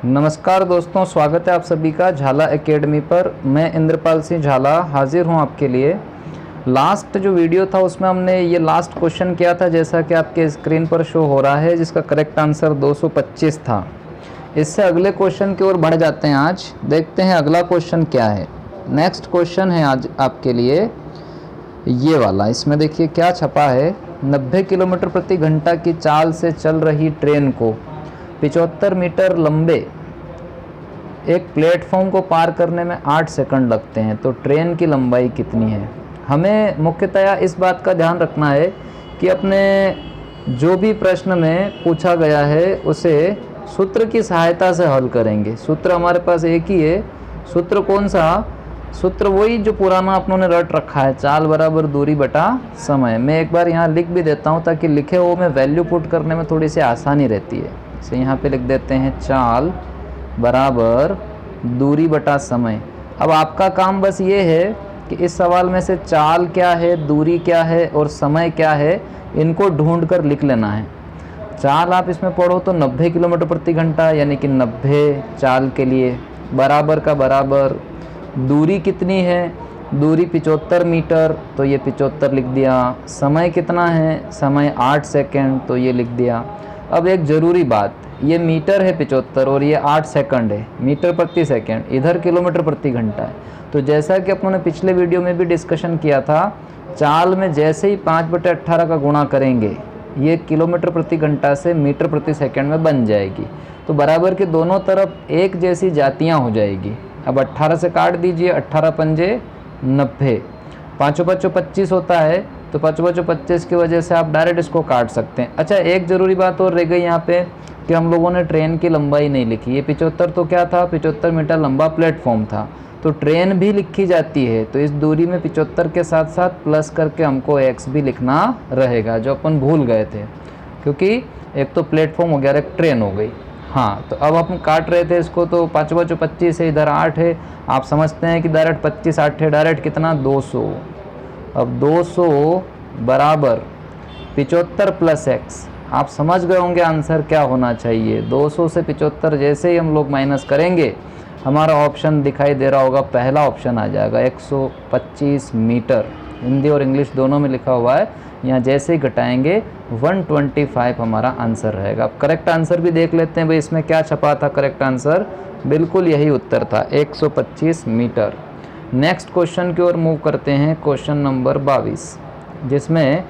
नमस्कार दोस्तों, स्वागत है आप सभी का झाला एकेडमी पर। मैं इंद्रपाल सिंह झाला हाजिर हूं आपके लिए। लास्ट जो वीडियो था उसमें हमने ये लास्ट क्वेश्चन किया था, जैसा कि आपके स्क्रीन पर शो हो रहा है, जिसका करेक्ट आंसर 225 था। इससे अगले क्वेश्चन की ओर बढ़ जाते हैं। आज देखते हैं अगला क्वेश्चन क्या है। नेक्स्ट क्वेश्चन है आज आपके लिए ये वाला। इसमें देखिए क्या छपा है। 90 किलोमीटर प्रति घंटा की चाल से चल रही ट्रेन को 75 मीटर लंबे एक प्लेटफॉर्म को पार करने में 8 सेकंड लगते हैं, तो ट्रेन की लंबाई कितनी है। हमें मुख्यतया इस बात का ध्यान रखना है कि अपने जो भी प्रश्न में पूछा गया है उसे सूत्र की सहायता से हल करेंगे। सूत्र हमारे पास एक ही है। सूत्र कौन सा? सूत्र वही जो पुराना अपनों ने रट रखा है, चाल बराबर दूरी बटा समय। मैं एक बार यहाँ लिख भी देता हूँ ताकि लिखे हुए में वैल्यू पुट करने में थोड़ी सी आसानी रहती है। इसे यहाँ पे लिख देते हैं, चाल बराबर दूरी बटा समय। अब आपका काम बस ये है कि इस सवाल में से चाल क्या है, दूरी क्या है और समय क्या है, इनको ढूंढ कर लिख लेना है। चाल आप इसमें पढ़ो तो 90 किलोमीटर प्रति घंटा, यानी कि 90 चाल के लिए, बराबर का बराबर। दूरी कितनी है? दूरी 75 मीटर, तो ये 75 लिख दिया। समय कितना है? समय 8 सेकंड, तो ये लिख दिया। अब एक ज़रूरी बात, ये मीटर है 75 और ये 8 सेकंड है, मीटर प्रति सेकंड, इधर किलोमीटर प्रति घंटा है। तो जैसा कि अपनों ने पिछले वीडियो में भी डिस्कशन किया था, चाल में जैसे ही 5/18 का गुणा करेंगे, ये किलोमीटर प्रति घंटा से मीटर प्रति सेकंड में बन जाएगी। तो बराबर के दोनों तरफ एक जैसी जातियाँ हो जाएगी। अब 18 से काट दीजिए, 18 पंजे 90, 5 5 25 होता है, तो 5 5 25 की वजह से आप डायरेक्ट इसको काट सकते हैं। अच्छा, एक ज़रूरी बात और रह गई यहाँ पे कि हम लोगों ने ट्रेन की लंबाई नहीं लिखी। ये 75 तो क्या था? 75 मीटर लंबा प्लेटफॉर्म था। तो ट्रेन भी लिखी जाती है, तो इस दूरी में 75 के साथ साथ प्लस करके हमको x भी लिखना रहेगा, जो अपन भूल गए थे, क्योंकि एक तो प्लेटफॉर्म हो गया, एक ट्रेन हो गई। हाँ, तो अब हम काट रहे थे इसको, तो 5 5 25 है, इधर 8 है। आप समझते हैं कि डायरेक्ट 25 8 है, डायरेक्ट कितना? 200। अब 200 बराबर 75 प्लस x। आप समझ गए होंगे आंसर क्या होना चाहिए। 200 से 75 जैसे ही हम लोग माइनस करेंगे, हमारा ऑप्शन दिखाई दे रहा होगा, पहला ऑप्शन आ जाएगा 125 मीटर। हिंदी और इंग्लिश दोनों में लिखा हुआ है। यहाँ जैसे ही घटाएंगे 125 हमारा आंसर रहेगा। अब करेक्ट आंसर भी देख लेते हैं भाई, इसमें क्या छपा था। करेक्ट आंसर बिल्कुल यही उत्तर था, 125 मीटर। नेक्स्ट क्वेश्चन की ओर मूव करते हैं, क्वेश्चन नंबर 22, जिसमें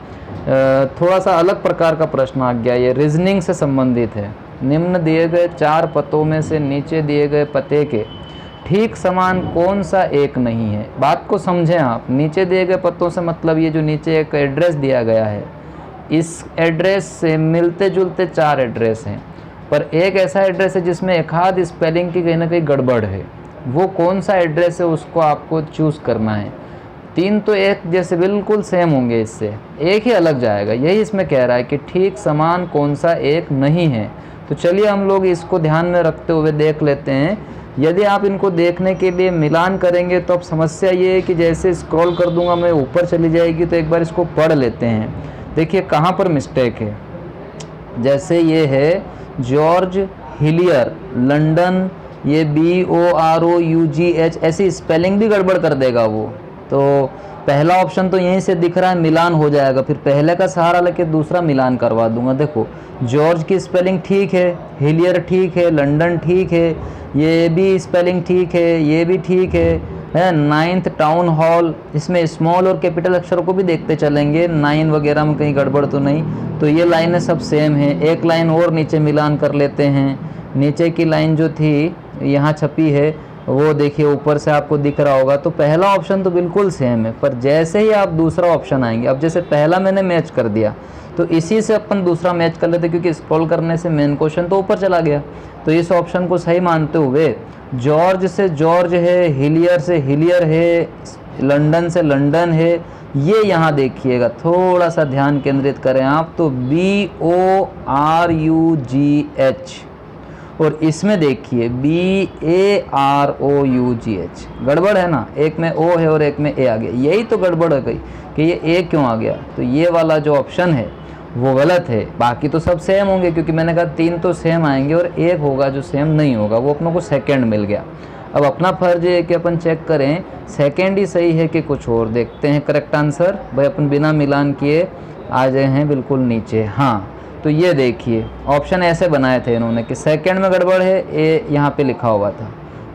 थोड़ा सा अलग प्रकार का प्रश्न आ गया। ये रीजनिंग से संबंधित है। निम्न दिए गए 4 पतों में से नीचे दिए गए पते के ठीक समान कौन सा एक नहीं है। बात को समझें आप। नीचे दिए गए पतों से मतलब ये जो नीचे एक एड्रेस दिया गया है, इस एड्रेस से मिलते जुलते 4 एड्रेस हैं, पर एक ऐसा एड्रेस है जिसमें एक आध स्पेलिंग की कहीं ना कहीं गड़बड़ है। वो कौन सा एड्रेस है, उसको आपको चूज़ करना है। 3 तो एक जैसे बिल्कुल सेम होंगे, इससे एक ही अलग जाएगा। यही इसमें कह रहा है कि ठीक समान कौन सा एक नहीं है। तो चलिए हम लोग इसको ध्यान में रखते हुए देख लेते हैं। यदि आप इनको देखने के लिए मिलान करेंगे तो अब समस्या ये है कि जैसे स्क्रॉल कर दूंगा मैं, ऊपर चली जाएगी। तो एक बार इसको पढ़ लेते हैं। देखिए कहाँ पर मिस्टेक है। जैसे ये है जॉर्ज हिलियर, लंदन, ये BOROUGH, ऐसी स्पेलिंग भी गड़बड़ कर देगा वो। तो पहला ऑप्शन तो यहीं से दिख रहा है, मिलान हो जाएगा। फिर पहले का सहारा लेके दूसरा मिलान करवा दूंगा। देखो, जॉर्ज की स्पेलिंग ठीक है, हिलियर ठीक है, लंदन ठीक है, ये भी स्पेलिंग ठीक है, ये भी ठीक है। 9th टाउन हॉल, इसमें स्मॉल और कैपिटल अक्षरों को भी देखते चलेंगे, 9 वगैरह में कहीं गड़बड़ तो नहीं। तो ये लाइनें सब सेम है। एक लाइन और नीचे मिलान कर लेते हैं। नीचे की लाइन जो थी यहाँ छपी है, वो देखिए ऊपर से आपको दिख रहा होगा। तो पहला ऑप्शन तो बिल्कुल सेम है, पर जैसे ही आप दूसरा ऑप्शन आएंगे, अब जैसे पहला मैंने मैच कर दिया, तो इसी से अपन दूसरा मैच कर लेते, क्योंकि स्क्रॉल करने से मेन क्वेश्चन तो ऊपर चला गया। तो इस ऑप्शन को सही मानते हुए जॉर्ज से जॉर्ज है, हिलियर से हिलियर है, लंदन से लंदन है, ये यहाँ देखिएगा, थोड़ा सा ध्यान केंद्रित करें आप। तो BORUGH, और इसमें देखिए BAROUGH, गड़बड़ है ना। एक में O है और एक में A आ गया। यही तो गड़बड़ हो गई कि ये A क्यों आ गया। तो ये वाला जो ऑप्शन है वो गलत है। बाकी तो सब सेम होंगे, क्योंकि मैंने कहा 3 तो सेम आएंगे और एक होगा जो सेम नहीं होगा, वो अपनों को सेकंड मिल गया। अब अपना फर्ज है कि अपन चेक करें सेकंड ही सही है कि कुछ और। देखते हैं करेक्ट आंसर। भाई अपन बिना मिलान किए आ गए हैं बिल्कुल नीचे। हाँ, तो ये देखिए ऑप्शन ऐसे बनाए थे इन्होंने कि सेकंड में गड़बड़ है, ए यहाँ पे लिखा हुआ था।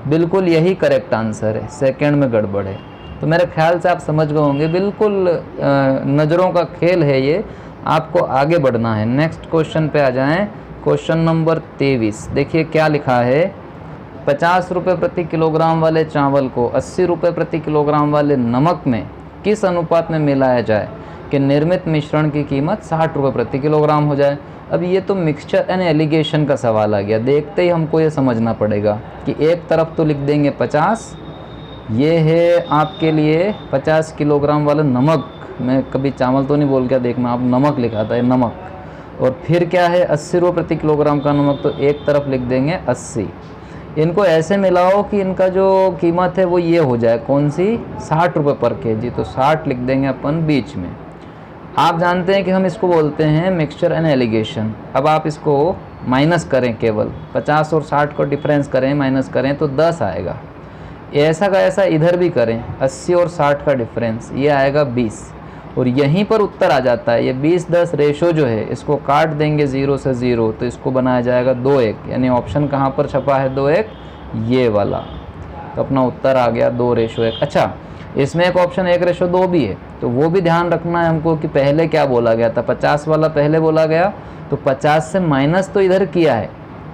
बिल्कुल यही करेक्ट आंसर है, सेकंड में गड़बड़ है। तो मेरे ख्याल से आप समझ गए होंगे, बिल्कुल नज़रों का खेल है ये, आपको आगे बढ़ना है। नेक्स्ट क्वेश्चन पे आ जाएं। क्वेश्चन नंबर 23 देखिए क्या लिखा है। 50 रुपये प्रति किलोग्राम वाले चावल को 80 रुपये प्रति किलोग्राम वाले नमक में किस अनुपात में मिलाया जाए कि निर्मित मिश्रण की कीमत 60 रुपये प्रति किलोग्राम हो जाए। अब ये तो मिक्सचर एंड एलिगेशन का सवाल आ गया। देखते ही हमको ये समझना पड़ेगा कि एक तरफ तो लिख देंगे 50, ये है आपके लिए 50 किलोग्राम वाला नमक। मैं कभी चावल तो नहीं बोल के देखना, आप नमक लिखा था, नमक। और फिर क्या है 80 रुपये प्रति किलोग्राम का नमक, तो एक तरफ लिख देंगे 80। इनको ऐसे मिलाओ कि इनका जो कीमत है वो ये हो जाए, कौन सी, 60 रुपये पर केजी। तो 60 लिख देंगे अपन बीच में। आप जानते हैं कि हम इसको बोलते हैं मिक्सचर एंड एलिगेशन। अब आप इसको माइनस करें, केवल 50 और 60 को डिफरेंस करें, माइनस करें तो 10 आएगा। ऐसा का ऐसा इधर भी करें, 80 और 60 का डिफरेंस, ये आएगा 20। और यहीं पर उत्तर आ जाता है। ये 20-10 रेशो जो है इसको काट देंगे 0 से 0, तो इसको बनाया जाएगा 2:1। यानी ऑप्शन कहाँ पर छपा है 2:1, ये वाला। तो अपना उत्तर आ गया 2:1। अच्छा, इसमें एक ऑप्शन 1:2 भी है, तो वो भी ध्यान रखना है हमको कि पहले क्या बोला गया था। 50 वाला पहले बोला गया, तो 50 से माइनस तो इधर किया है,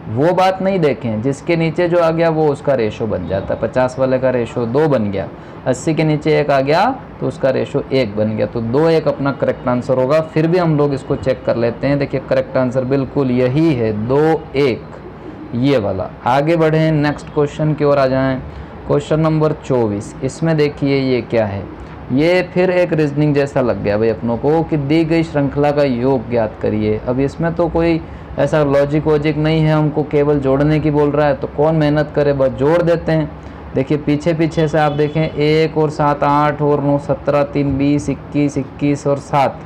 वो बात नहीं देखें। जिसके नीचे जो आ गया वो उसका रेशो बन जाता है। 50 वाले का रेशो 2 बन गया, 80 के नीचे 1 आ गया तो उसका रेशो 1 बन गया। तो 2:1 अपना करेक्ट आंसर होगा। फिर भी हम लोग इसको चेक कर लेते हैं। देखिए करेक्ट आंसर बिल्कुल यही है, 2:1, ये वाला। आगे बढ़ें, नेक्स्ट क्वेश्चन की ओर आ जाएं। क्वेश्चन नंबर 24, इसमें देखिए ये क्या है। ये फिर एक रीजनिंग जैसा लग गया भाई अपनों को कि दी गई श्रृंखला का योग ज्ञात करिए। अब इसमें तो कोई ऐसा लॉजिक वॉजिक नहीं है, हमको केवल जोड़ने की बोल रहा है, तो कौन मेहनत करे, बस जोड़ देते हैं। देखिए पीछे पीछे से आप देखें, 1 और 7 8 और 9 17, 3 20, 21 21 और 7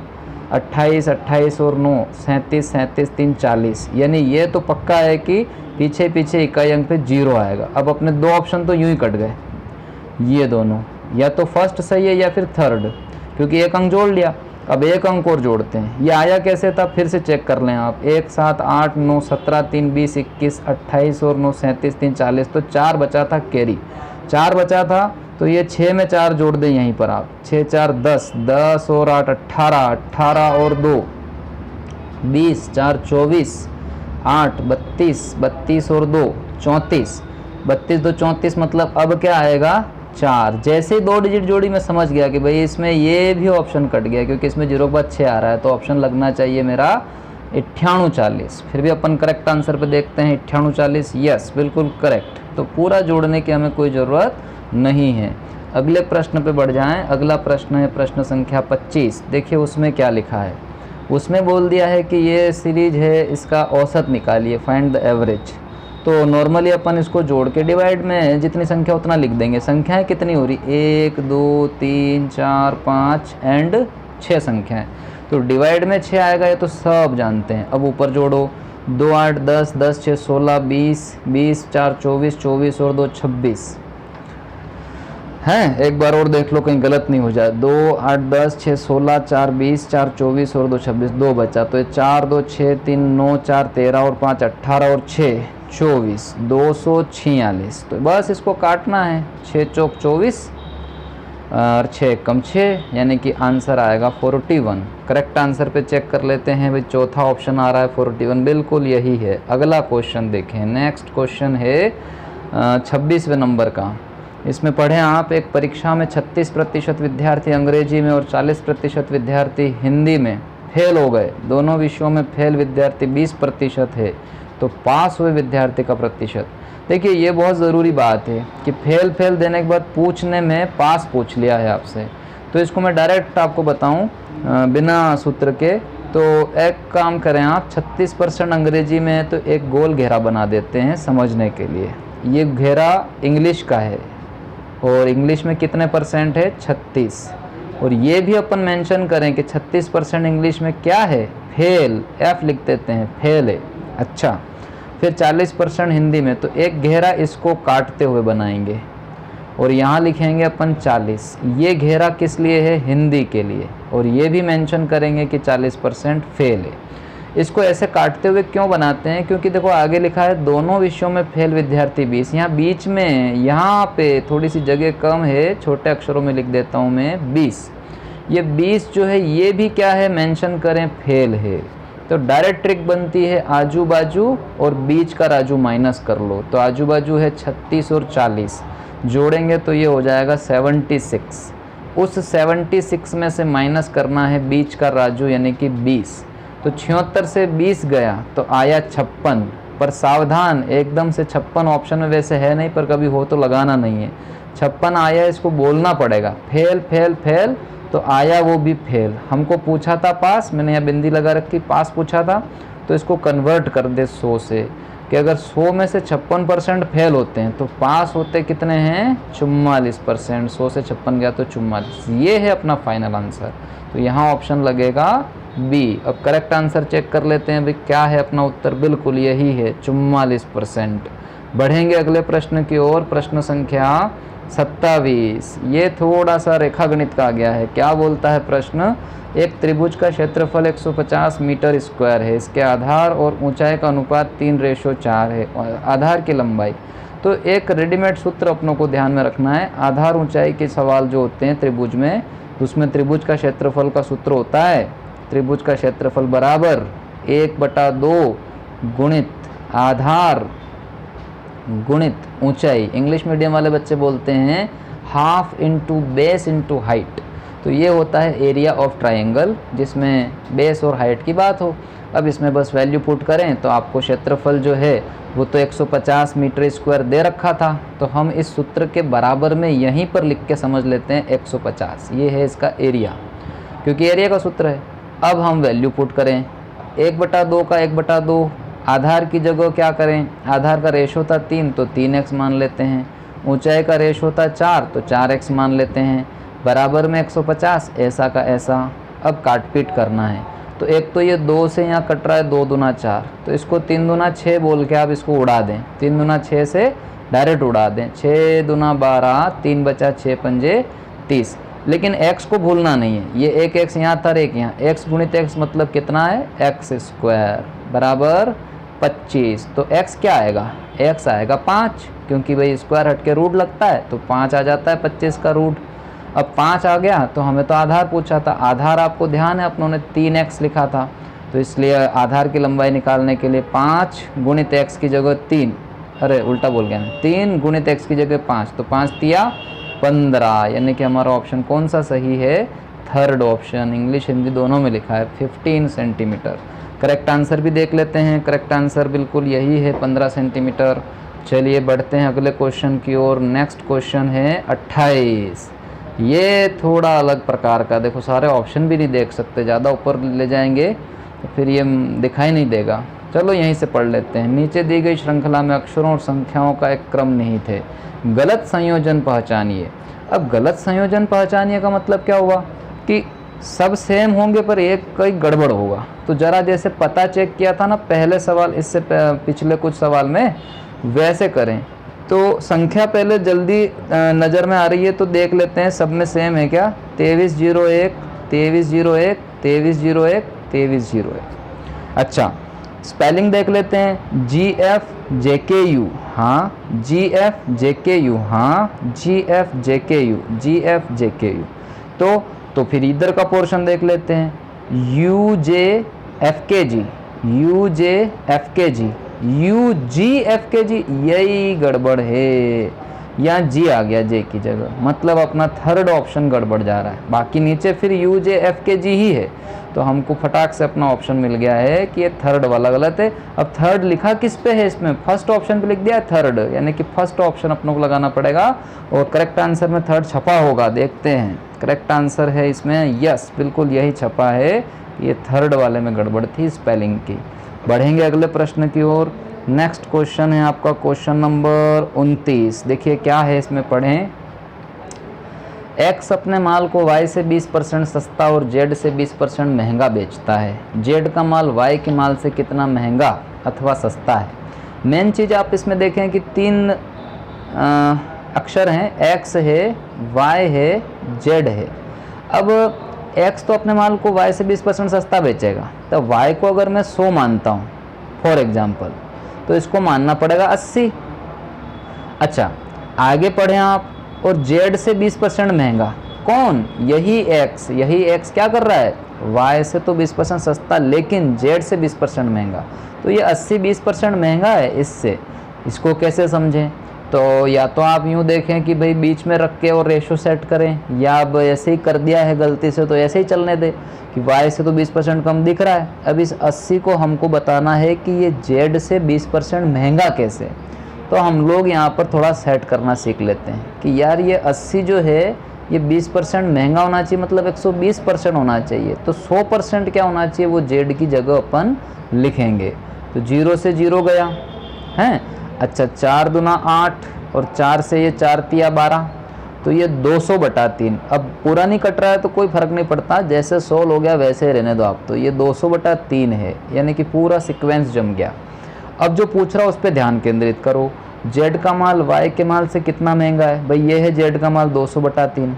28, 28 और 9 37, 37 3 40। यानी ये तो पक्का है कि पीछे पीछे इकाई अंक पे 0 आएगा। अब अपने 2 ऑप्शन तो यूं ही कट गए, ये दोनों, या तो फर्स्ट सही है या फिर थर्ड, क्योंकि एक अंक जोड़ लिया। अब एक अंक और जोड़ते हैं, ये आया कैसे था फिर से चेक कर लें आप। 1 7 8 9 17 3 20 21 28 और 9 37 3 40, तो 4 बचा था कैरी, 4 बचा था। तो ये 6 में 4 जोड़ दें यहीं पर आप, 6 4 10, 10 और 8 18, 18 और 2 20, 4 24, 8 32, 32 और 2 34, 32 2 34, मतलब अब क्या आएगा 4। जैसे ही 2 डिजिट जोड़ी मैं समझ गया कि भाई इसमें ये भी ऑप्शन कट गया, क्योंकि इसमें 0 के बाद 6 आ रहा है, तो ऑप्शन लगना चाहिए मेरा 98 40। फिर भी अपन करेक्ट आंसर पे देखते हैं, 98 40, यस बिल्कुल करेक्ट। तो पूरा जोड़ने की हमें कोई ज़रूरत नहीं है। अगले प्रश्न पे बढ़ जाएं। अगला प्रश्न है प्रश्न संख्या 25। देखिए उसमें क्या लिखा है। उसमें बोल दिया है कि ये सीरीज है, इसका औसत निकालिए, फाइंड द एवरेज। तो नॉर्मली अपन इसको जोड़ के डिवाइड में जितनी संख्या उतना लिख देंगे। संख्याएं कितनी हो रही, 1 2 3 4 5 एंड 6 संख्याएं, तो डिवाइड में 6 आएगा, ये तो सब जानते हैं। अब ऊपर जोड़ो, 2 8 10, 10 6 16, 20, 20 4 24, 24 और 2 26 हैं। एक बार और देख लो कहीं गलत नहीं हो जाए। 2 8 10 6 16, 4 20, 4 24 और 2 26, 2 बचा, तो ये 4 2 6 3 9 4 13 और 5 18 और 6 24, 246। तो बस इसको काटना है, 6 चौक 24 और 6 कम 6, यानी कि आंसर आएगा 41। करेक्ट आंसर पे चेक कर लेते हैं भाई, चौथा ऑप्शन आ रहा है 41, बिल्कुल यही है। अगला क्वेश्चन देखें। नेक्स्ट क्वेश्चन है 26वें नंबर का। इसमें पढ़ें आप, एक परीक्षा में 36% विद्यार्थी अंग्रेजी में और 40% विद्यार्थी हिंदी में फेल हो गए। दोनों विषयों में फेल विद्यार्थी 20% है, तो पास हुए विद्यार्थी का प्रतिशत। देखिए ये बहुत ज़रूरी बात है कि फेल देने के बाद पूछने में पास पूछ लिया है आपसे, तो इसको मैं डायरेक्ट आपको बताऊं बिना सूत्र के। तो एक काम करें आप, 36% अंग्रेजी में है तो एक गोल घेरा बना देते हैं समझने के लिए। ये घेरा इंग्लिश का है और इंग्लिश में कितने % है, 36। और ये भी अपन मेंशन करें कि 36% इंग्लिश में क्या है, फेल, एफ लिख देते हैं, फेल है। अच्छा, फिर 40% हिंदी में, तो एक घेरा इसको काटते हुए बनाएंगे और यहाँ लिखेंगे अपन 40। ये घेरा किस लिए है? हिंदी के लिए। और ये भी मेंशन करेंगे कि 40% फेल है। इसको ऐसे काटते हुए क्यों बनाते हैं? क्योंकि देखो आगे लिखा है दोनों विषयों में फेल विद्यार्थी 20। यहाँ बीच में यहाँ पे थोड़ी सी जगह कम है, छोटे अक्षरों में लिख देता हूँ मैं 20। ये 20 जो है ये भी क्या है? मेंशन करें फेल है। तो डायरेक्ट ट्रिक बनती है आजू बाजू और बीच का राजू माइनस कर लो। तो आजू बाजू है 36 और 40, जोड़ेंगे तो ये हो जाएगा 76। उस 76 में से माइनस करना है बीच का राजू यानी कि 20। तो 76 से 20 गया तो आया 56। पर सावधान, एकदम से 56 ऑप्शन में वैसे है नहीं, पर कभी हो तो लगाना नहीं है। 56 आया, इसको बोलना पड़ेगा फेल फेल फेल, तो आया वो भी फेल। हमको पूछा था पास, मैंने यहाँ बिंदी लगा रखी, पास पूछा था, तो इसको कन्वर्ट कर दे 100 से, कि अगर 100 में से 56% फेल होते हैं तो पास होते कितने हैं? 44%। 100 से 56 गया तो 44। ये है अपना फाइनल आंसर। तो यहाँ ऑप्शन लगेगा बी। अब करेक्ट आंसर चेक कर लेते हैं भाई, क्या है अपना उत्तर? बिल्कुल यही है, 44%। बढ़ेंगे अगले प्रश्न की ओर, प्रश्न संख्या 27। ये थोड़ा सा रेखा गणित का आ गया है। क्या बोलता है प्रश्न? एक त्रिभुज का क्षेत्रफल 150 मीटर स्क्वायर है। इसके आधार और ऊंचाई का अनुपात 3:4 है। आधार की लंबाई, तो एक रेडीमेड सूत्र अपनों को ध्यान में रखना है। आधार ऊंचाई के सवाल जो होते हैं त्रिभुज में, उसमें त्रिभुज का क्षेत्रफल का सूत्र होता है, त्रिभुज का क्षेत्रफल बराबर 1/2 गुणित आधार गुणित ऊंचाई। इंग्लिश मीडियम वाले बच्चे बोलते हैं half into base into height. तो ये होता है एरिया ऑफ ट्रायंगल, जिसमें बेस और हाइट की बात हो। अब इसमें बस वैल्यू पुट करें तो आपको क्षेत्रफल जो है वो तो 150 मीटर स्क्वायर दे रखा था, तो हम इस सूत्र के बराबर में यहीं पर लिख के समझ लेते हैं 150। ये है इसका एरिया, क्योंकि एरिया का सूत्र है। अब हम वैल्यू पुट करें, 1/2 का 1/2, आधार की जगह क्या करें? आधार का रेशो था 3 तो 3x मान लेते हैं, ऊंचाई का रेशो था 4 तो 4x मान लेते हैं, बराबर में 150, ऐसा का ऐसा। अब काटपीट करना है, तो एक तो ये 2 से यहाँ कट रहा है, 2 दूना 4, तो इसको 3 दूना 6 बोल के आप इसको उड़ा दें। 3 दूना 6 से डायरेक्ट उड़ा दें, 6 दूना 12, 3 बचा 6 पंजे 30। लेकिन x को भूलना नहीं है, ये एक x यहाँ था, एक यहाँ, x गुणित x मतलब कितना है? x² बराबर 25। तो x क्या आएगा? x आएगा 5, क्योंकि भाई स्क्वायर हट के रूट लगता है, तो 5 आ जाता है 25 का रूट। अब 5 आ गया, तो हमें तो आधार पूछा था। आधार आपको ध्यान है अपनों ने 3x लिखा था, तो इसलिए आधार की लंबाई निकालने के लिए 5 गुणित x की जगह 3, अरे उल्टा बोल गया मैं, 3 गुणित x की जगह 5, तो 5 तिया 15, यानी कि हमारा ऑप्शन कौन सा सही है? Third option. इंग्लिश हिंदी दोनों में लिखा है 15 सेंटीमीटर। करेक्ट आंसर भी देख लेते हैं। करेक्ट आंसर बिल्कुल यही है, 15 सेंटीमीटर। चलिए बढ़ते हैं अगले क्वेश्चन की ओर। नेक्स्ट क्वेश्चन है 28। ये थोड़ा अलग प्रकार का, देखो सारे ऑप्शन भी नहीं देख सकते, ज़्यादा ऊपर ले जाएंगे तो फिर ये दिखाई नहीं देगा। चलो यहीं से पढ़ लेते हैं। नीचे दी गई श्रृंखला में अक्षरों और संख्याओं का एक क्रम निहित है, गलत संयोजन पहचानिए। अब गलत संयोजन पहचानिए का मतलब क्या हुआ? कि सब सेम होंगे पर एक कई गड़बड़ होगा। तो जरा जैसे पता चेक किया था ना पहले सवाल, इससे पिछले कुछ सवाल में, वैसे करें। तो संख्या पहले जल्दी नज़र में आ रही है तो देख लेते हैं सब में सेम है क्या? 2301 2301 2301 2301। अच्छा, स्पेलिंग देख लेते हैं। GFJKU, हाँ GFJKU, हाँ GFJKU, GFJKU। तो फिर इधर का पोर्शन देख लेते हैं। UJFKG, UJFKG, UGFKG, यही गड़बड़ है। यहाँ जी आ गया जे की जगह, मतलब अपना थर्ड ऑप्शन गड़बड़ जा रहा है। बाकी नीचे फिर UJFKG ही है, तो हमको फटाक से अपना ऑप्शन मिल गया है कि ये थर्ड वाला गलत है। अब थर्ड लिखा किस पे है? इसमें फर्स्ट ऑप्शन पे लिख दिया थर्ड, यानी कि फर्स्ट ऑप्शन अपनों को लगाना पड़ेगा। और करेक्ट आंसर में थर्ड छपा होगा, देखते हैं। करेक्ट आंसर है इसमें यस, बिल्कुल यही छपा है। ये थर्ड वाले में गड़बड़ थी स्पेलिंग की। बढ़ेंगे अगले प्रश्न की ओर। नेक्स्ट क्वेश्चन है आपका क्वेश्चन नंबर 29। देखिए क्या है इसमें, पढ़ें। एक्स अपने माल को वाई से 20% सस्ता और जेड से 20% महंगा बेचता है। जेड का माल वाई के माल से कितना महंगा अथवा सस्ता है। मेन चीज़ आप इसमें देखें कि 3 अक्षर हैं, एक्स है, वाई है, जेड है। अब एक्स तो अपने माल को वाई से 20% सस्ता बेचेगा, तो वाई को अगर मैं 100 मानता हूँ फॉर एग्जाम्पल, तो इसको मानना पड़ेगा 80। अच्छा, आगे पढ़ें आप, और जेड से 20% महंगा कौन? यही एक्स क्या कर रहा है? वाई से तो 20% सस्ता, लेकिन जेड से 20% महंगा, तो ये 80-20% महंगा है इससे। इसको कैसे समझें? तो या तो आप यूँ देखें कि भाई बीच में रख के और रेशो सेट करें, या अब ऐसे ही कर दिया है गलती से तो ऐसे ही चलने दें कि वाई से तो 20% कम दिख रहा है। अब इस 80 को हमको बताना है कि ये जेड से 20% महंगा कैसे। तो हम लोग यहाँ पर थोड़ा सेट करना सीख लेते हैं कि यार ये 80 जो है ये 20% महंगा होना चाहिए, मतलब 120% होना चाहिए। तो 100% क्या होना चाहिए? वो जेड की जगह अपन लिखेंगे। तो 0 से 0 गया हैं। अच्छा, 4 दूना 8 और 4 से ये 4 तिया 12, तो ये 200/3। अब पूरा नहीं कट रहा है तो कोई फ़र्क नहीं पड़ता, जैसे 100 हो गया वैसे रहने दो आप। तो ये 200/3 है, यानी कि पूरा सीक्वेंस जम गया। अब जो पूछ रहा है उस पर ध्यान केंद्रित करो। जेड का माल वाई के माल से कितना महंगा है? भाई ये है जेड का माल 200/3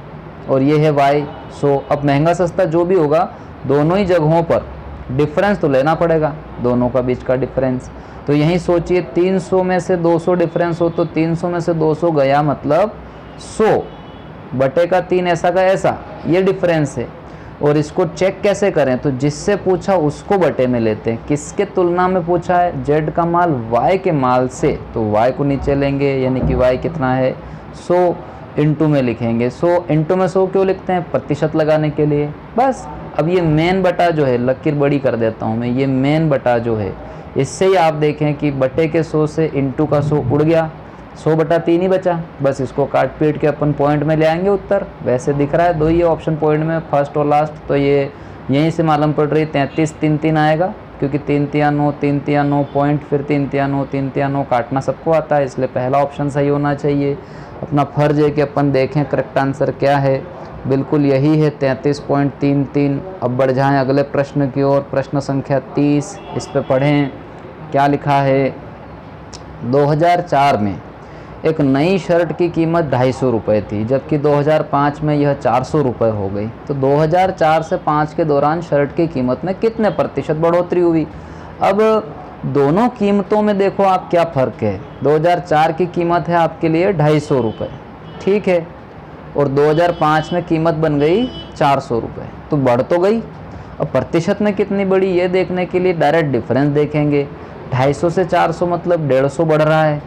और ये है वाई 100। अब महंगा सस्ता जो भी होगा, दोनों ही जगहों पर डिफरेंस तो लेना पड़ेगा, दोनों का बीच का डिफरेंस। तो यहीं सोचिए, 300 में से 200 डिफरेंस हो तो 300 में से 200 गया, मतलब 100/3 ऐसा का ऐसा, ये डिफरेंस है। और इसको चेक कैसे करें? तो जिससे पूछा उसको बटे में लेते हैं। किसके तुलना में पूछा है? जेड का माल वाई के माल से, तो वाई को नीचे लेंगे, यानी कि वाई कितना है 100, इंटू में लिखेंगे 100। इंटू में 100 क्यों लिखते हैं? प्रतिशत लगाने के लिए, बस। अब ये मेन बटा जो है, लकीर बड़ी कर देता हूँ मैं, ये मेन बटा जो है, इससे ही आप देखें कि बटे के 100 से इंटू का 100 उड़ गया, 100/3 ही बचा। बस इसको काट पीट के अपन पॉइंट में ले आएंगे उत्तर। वैसे दिख रहा है दो ही ऑप्शन पॉइंट में, फर्स्ट और लास्ट, तो ये यहीं से मालूम पड़ रही 33 3 3 आएगा, क्योंकि 3 तिया 9 3 तिया 9 पॉइंट, फिर 3 तिया 9 3 तिया 9 काटना सबको आता है, इसलिए पहला ऑप्शन सही होना चाहिए। अपना फर्ज है कि अपन देखें करेक्ट आंसर क्या है। बिल्कुल यही है 33.33। अब बढ़ जाएँ अगले प्रश्न की ओर, प्रश्न संख्या 30। इस पर पढ़ें क्या लिखा है। 2004 में एक नई शर्ट की कीमत 250 रुपये थी, जबकि 2005 में यह 400 रुपये हो गई। तो 2004 से 5 के दौरान शर्ट की कीमत में कितने प्रतिशत बढ़ोतरी हुई? अब दोनों कीमतों में देखो आप क्या फ़र्क है। 2004 की कीमत है आपके लिए 250 रुपये, ठीक है, और 2005 में कीमत बन गई 400 रुपये, तो बढ़ तो गई। अब प्रतिशत में कितनी बढ़ी ये देखने के लिए डायरेक्ट डिफरेंस देखेंगे। 250 से 400 मतलब 150 बढ़ रहा है,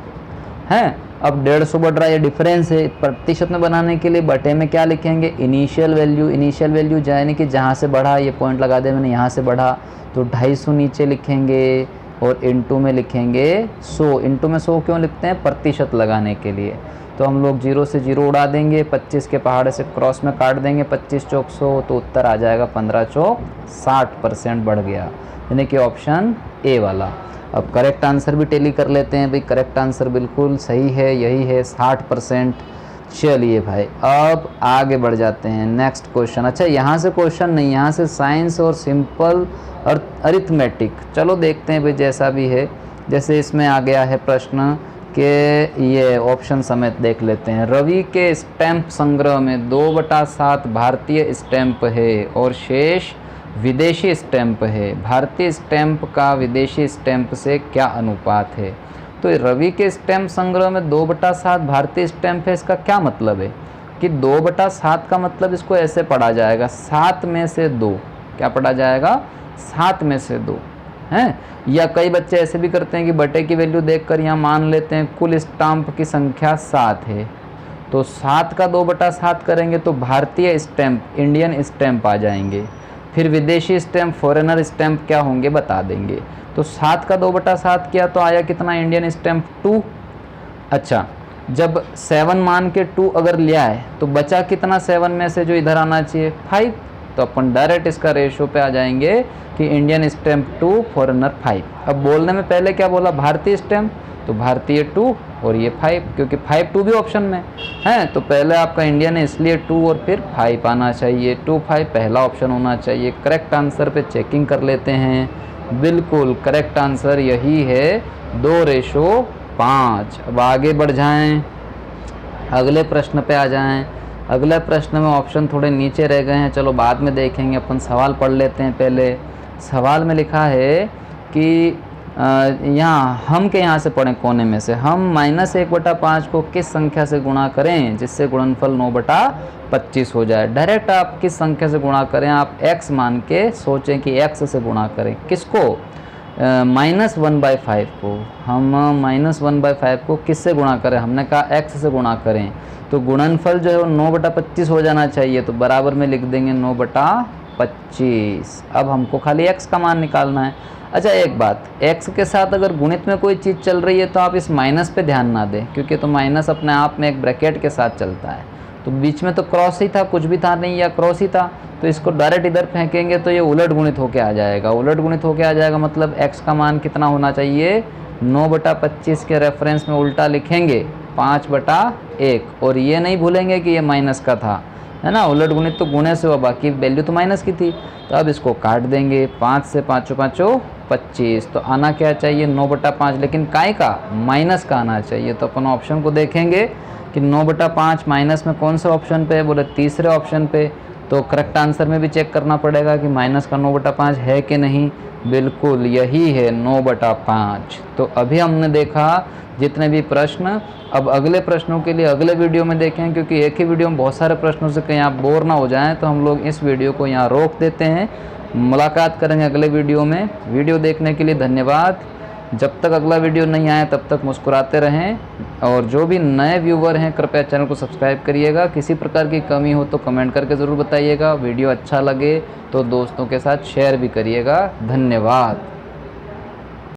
हैं। अब 150 बढ़ रहा है, ये डिफरेंस है। प्रतिशत में बनाने के लिए बटे में क्या लिखेंगे? Initial value. इनिशियल वैल्यू यानी कि जहाँ से बढ़ा, ये पॉइंट लगा दे मैंने, यहाँ से बढ़ा, तो 250 नीचे लिखेंगे और इंटू में लिखेंगे 100। इंटू में 100 क्यों लिखते हैं? प्रतिशत लगाने के लिए। तो हम लोग 0 से 0 उड़ा देंगे, 25 के पहाड़े से क्रॉस में काट देंगे, 25 चौक 100, तो उत्तर आ जाएगा 15 चौक 60% बढ़ गया, यानी कि ऑप्शन ए वाला। अब करेक्ट आंसर भी टेली कर लेते हैं भाई। करेक्ट आंसर बिल्कुल सही है, यही है 60%। चलिए भाई अब आगे बढ़ जाते हैं नेक्स्ट क्वेश्चन। अच्छा, यहाँ से क्वेश्चन नहीं, यहाँ से साइंस और सिंपल और अरिथमेटिक। चलो देखते हैं भाई, जैसा भी है। जैसे इसमें आ गया है प्रश्न कि ये ऑप्शन समेत देख लेते हैं। रवि के स्टैंप संग्रह में 2/7 भारतीय स्टैंप है और शेष विदेशी स्टैंप है। भारतीय स्टैंप का विदेशी स्टैंप से क्या अनुपात है? तो रवि के स्टैंप संग्रह में 2/7 भारतीय स्टैंप है, इसका क्या मतलब है कि 2/7 का मतलब इसको ऐसे पढ़ा जाएगा, 7 में से 2। क्या पढ़ा जाएगा? 7 में से 2 हैं। या कई बच्चे ऐसे भी करते हैं कि बटे की वैल्यू देखकर यहाँ मान लेते हैं कुल स्टैंप की संख्या 7 है, तो 7 का 2/7 करेंगे तो भारतीय स्टैंप, इंडियन स्टैंप आ जाएंगे। फिर विदेशी स्टैंप, फॉरेनर स्टैंप क्या होंगे बता देंगे। तो 7 का 2/7 किया तो आया कितना? Indian stamp 2। अच्छा, जब 7 मान के 2 अगर लिया है तो बचा कितना 7 में से जो इधर आना चाहिए? 5। तो अपन डायरेक्ट इसका रेशो पे आ जाएंगे कि इंडियन स्टैंप 2, फॉरेनर 5। अब बोलने में पहले क्या बोला? भारतीय स्टैंप, तो भारतीय 2 और ये 5, क्योंकि 5 2 भी ऑप्शन में है, तो पहले आपका इंडियन है इसलिए 2 और फिर 5 आना चाहिए। 2 5 पहला ऑप्शन होना चाहिए। करेक्ट आंसर पे चेकिंग कर लेते हैं। बिल्कुल करेक्ट आंसर यही है 2:5। अब आगे बढ़ जाएं, अगले प्रश्न पे आ जाएं। अगले प्रश्न में ऑप्शन थोड़े नीचे रह गए हैं, चलो बाद में देखेंगे, अपन सवाल पढ़ लेते हैं पहले। सवाल में लिखा है कि यहाँ हम के यहाँ से पढ़ें कोने में से, हम -1/5 को किस संख्या से गुणा करें जिससे गुणनफल 9/25 हो जाए। डायरेक्ट आप किस संख्या से गुणा करें, आप x मान के सोचें कि x से गुणा करें। किसको? -1/5 को। हम -1/5 को किससे गुणा करें? हमने कहा x से गुणा करें, तो गुणनफल जो है वो 9/25 हो जाना चाहिए, तो बराबर में लिख देंगे 9/25। अब हमको खाली x का मान निकालना है। अच्छा एक बात, x के साथ अगर गुणित में कोई चीज़ चल रही है तो आप इस माइनस पे ध्यान ना दें, क्योंकि तो माइनस अपने आप में एक ब्रैकेट के साथ चलता है, तो बीच में तो क्रॉस ही था, कुछ भी था नहीं या क्रॉस ही था, तो इसको डायरेक्ट इधर फेंकेंगे तो ये उलट गुणित होके आ जाएगा। उलट गुणित होके आ जाएगा मतलब x का मान कितना होना चाहिए? 9/25 के रेफरेंस में उल्टा लिखेंगे 5/1, और ये नहीं भूलेंगे कि ये माइनस का था, है ना। उलट गुणित तो गुणे से हुआ, बाकी वैल्यू तो माइनस की थी, तो अब इसको काट देंगे। 5 से 5 5 25, तो आना क्या चाहिए? 9/5, लेकिन काय का? माइनस का आना चाहिए। तो अपन ऑप्शन को देखेंगे कि 9/5 माइनस में कौन से ऑप्शन पे है, बोले तीसरे ऑप्शन पे। तो करेक्ट आंसर में भी चेक करना पड़ेगा कि माइनस का 9/5 है कि नहीं। बिल्कुल यही है 9/5। तो अभी हमने देखा जितने भी प्रश्न। अब अगले प्रश्नों के लिए अगले वीडियो में देखें, क्योंकि एक ही वीडियो में बहुत सारे प्रश्नों से कहीं आप बोर ना हो जाएं, तो हम लोग इस वीडियो को यहाँ रोक देते हैं। मुलाकात करेंगे अगले वीडियो में। वीडियो देखने के लिए धन्यवाद। जब तक अगला वीडियो नहीं आए तब तक मुस्कुराते रहें, और जो भी नए व्यूवर हैं कृपया चैनल को सब्सक्राइब करिएगा। किसी प्रकार की कमी हो तो कमेंट करके ज़रूर बताइएगा। वीडियो अच्छा लगे तो दोस्तों के साथ शेयर भी करिएगा। धन्यवाद।